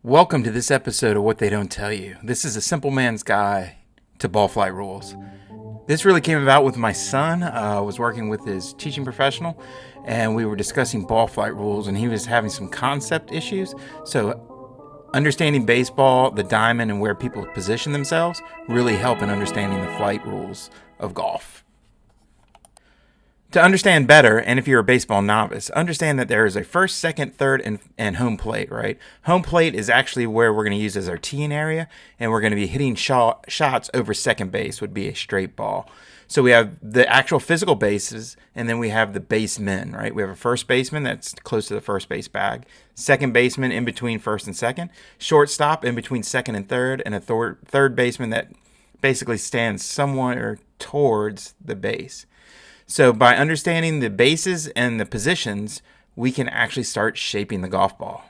Welcome to this episode of What They Don't Tell You. This is a simple man's guide to ball flight rules. This really came about with my son. I was working with his teaching professional, and we were discussing ball flight rules, and he was having some concept issues. So understanding baseball, the diamond, and where people position themselves really help in understanding the flight rules of golf. To understand better, and if you're a baseball novice, understand that there is a first, second, third, and home plate, right? Home plate is actually where we're going to use as our teeing area, and we're going to be hitting shots over second base, would be a straight ball. So we have the actual physical bases, and then we have the basemen, right? We have a first baseman that's close to the first base bag, second baseman in between first and second, shortstop in between second and third, and a third baseman that basically stands somewhere towards the base. So by understanding the bases and the positions, we can actually start shaping the golf ball.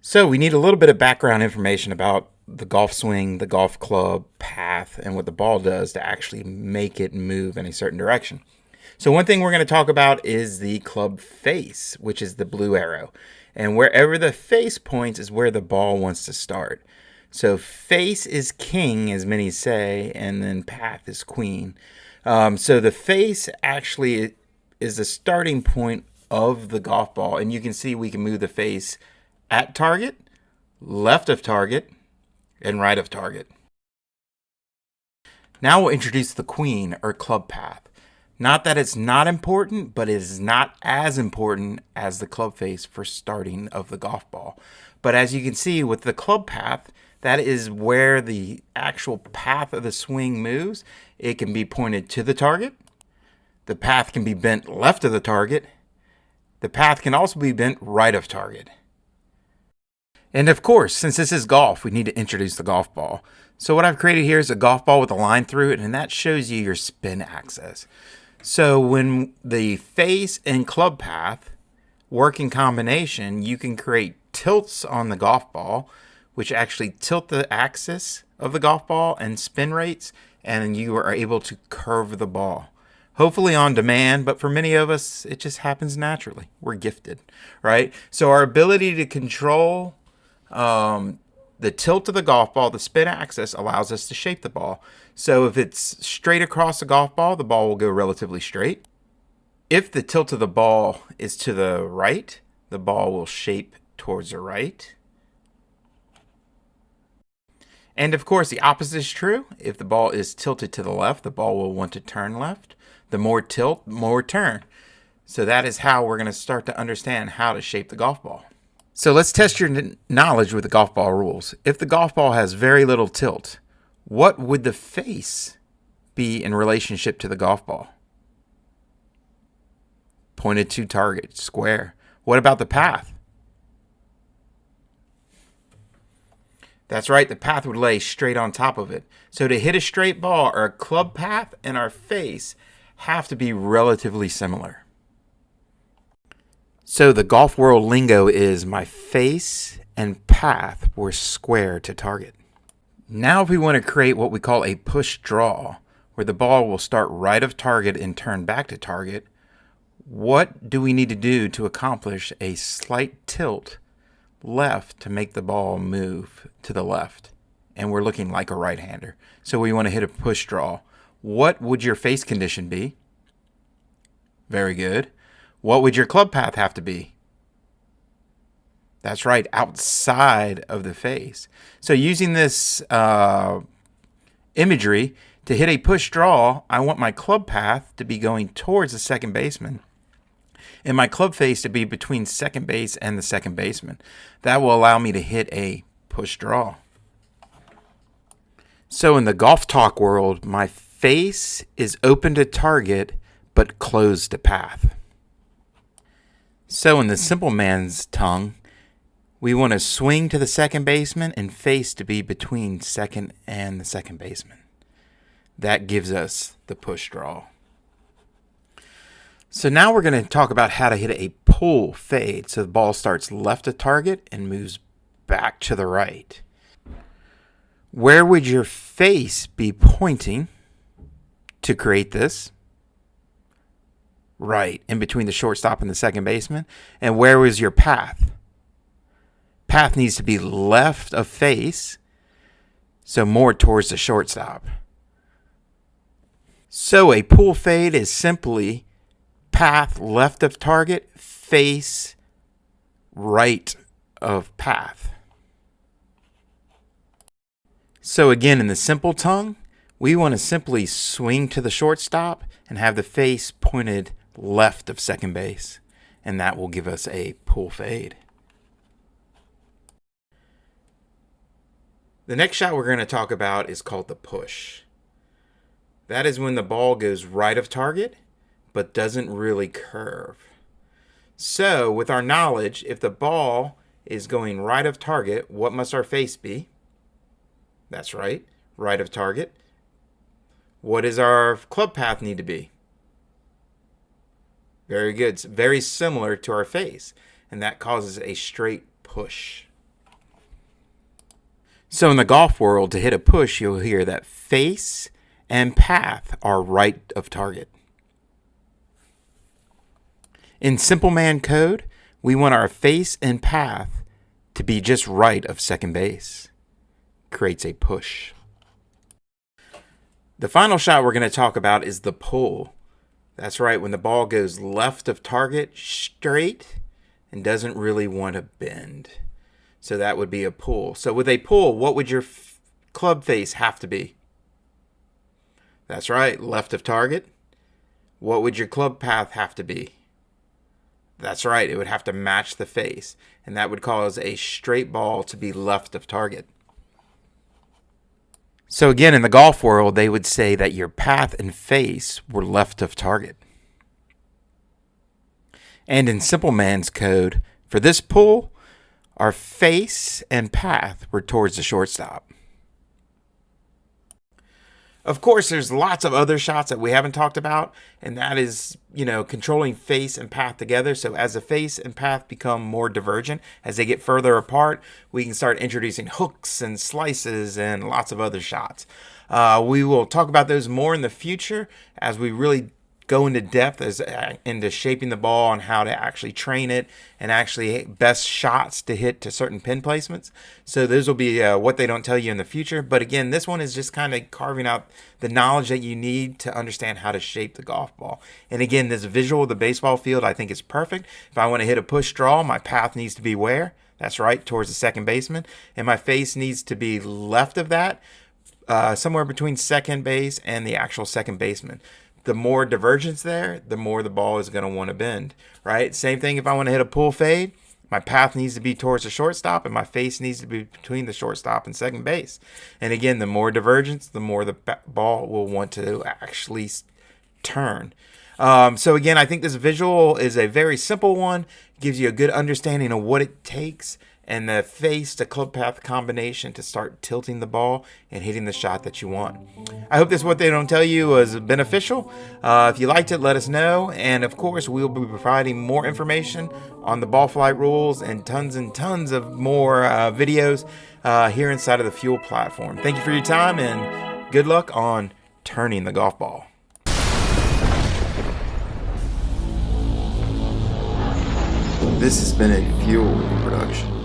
So we need a little bit of background information about the golf swing, the golf club, path, and what the ball does to actually make it move in a certain direction. So one thing we're going to talk about is the club face, which is the blue arrow. And wherever the face points is where the ball wants to start. So face is king, as many say, and then path is queen. So the face actually is the starting point of the golf ball. And you can see we can move the face at target, left of target, and right of target. Now we'll introduce the queen, or club path. Not that it's not important, but it is not as important as the club face for starting of the golf ball. But as you can see with the club path, that is where the actual path of the swing moves. It can be pointed to the target. The path can be bent left of the target. The path can also be bent right of target. And of course, since this is golf, we need to introduce the golf ball. So what I've created here is a golf ball with a line through it, and that shows you your spin axis. So when the face and club path work in combination, you can create tilts on the golf ball, which actually tilt the axis of the golf ball and spin rates, and you are able to curve the ball. Hopefully on demand, but for many of us, it just happens naturally. We're gifted, right? So our ability to control the tilt of the golf ball, the spin axis, allows us to shape the ball. So if it's straight across the golf ball, the ball will go relatively straight. If the tilt of the ball is to the right, the ball will shape towards the right. And of course, the opposite is true. If the ball is tilted to the left, the ball will want to turn left. The more tilt, more turn. So that is how we're going to start to understand how to shape the golf ball. So let's test your knowledge with the golf ball rules. If the golf ball has very little tilt, what would the face be in relationship to the golf ball? Pointed to target, square. What about the path? That's right, the path would lay straight on top of it. So to hit a straight ball, our club path and our face have to be relatively similar. So the golf world lingo is my face and path were square to target. Now if we want to create what we call a push draw, where the ball will start right of target and turn back to target, what do we need to do to accomplish a slight tilt left to make the ball move to the left? And we're looking like a right-hander. So we want to hit a push draw. What would your face condition be? Very good. What would your club path have to be? That's right, outside of the face. So using this imagery, to hit a push draw, I want my club path to be going towards the second baseman, and my club face to be between second base and the second baseman. That will allow me to hit a push draw. So in the golf talk world, my face is open to target but closed to path. So in the simple man's tongue, we want to swing to the second baseman and face to be between second and the second baseman. That gives us the push draw. So now we're going to talk about how to hit a pull fade. So the ball starts left of target and moves back to the right. Where would your face be pointing to create this? Right, in between the shortstop and the second baseman. And where was your path? path needs to be left of face, so more towards the shortstop. So a pull fade is simply path left of target, face right of path. So again, in the simple tongue, we want to simply swing to the shortstop and have the face pointed left of second base, and that will give us a pull fade. The next shot we're going to talk about is called the push. That is when the ball goes right of target, but doesn't really curve. So with our knowledge, if the ball is going right of target, what must our face be? That's right, right of target. What does our club path need to be? Very good. It's very similar to our face, and that causes a straight push. So in the golf world, to hit a push, you'll hear that face and path are right of target. In simple man code, we want our face and path to be just right of second base. Creates a push. The final shot we're going to talk about is the pull. That's right, when the ball goes left of target straight and doesn't really want to bend. So that would be a pull. So with a pull, what would your club face have to be? That's right, left of target. What would your club path have to be? That's right, it would have to match the face, and that would cause a straight ball to be left of target. So again, in the golf world, they would say that your path and face were left of target. And in simple man's code, for this pull, our face and path were towards the shortstop. Of course, there's lots of other shots that we haven't talked about, and that is, controlling face and path together. So as the face and path become more divergent, as they get further apart, we can start introducing hooks and slices and lots of other shots. We will talk about those more in the future as we really go into depth into shaping the ball and how to actually train it and actually best shots to hit to certain pin placements. So those will be what they don't tell you in the future. But again, this one is just kind of carving out the knowledge that you need to understand how to shape the golf ball. And again, this visual of the baseball field I think is perfect. If I want to hit a push draw, my path needs to be where? That's right, towards the second baseman. And my face needs to be left of that, somewhere between second base and the actual second baseman. The more divergence there, the more the ball is going to want to bend, right? Same thing if I want to hit a pull fade, my path needs to be towards the shortstop and my face needs to be between the shortstop and second base. And again, the more divergence, the more the ball will want to actually turn. So again, I think this visual is a very simple one. It gives you a good understanding of what it takes and the face to club path combination to start tilting the ball and hitting the shot that you want. I hope this What They Don't Tell You was beneficial. If you liked it, let us know. And of course, we'll be providing more information on the ball flight rules and tons of more videos here inside of the Fuel platform. Thank you for your time and good luck on turning the golf ball. This has been a Fuel production.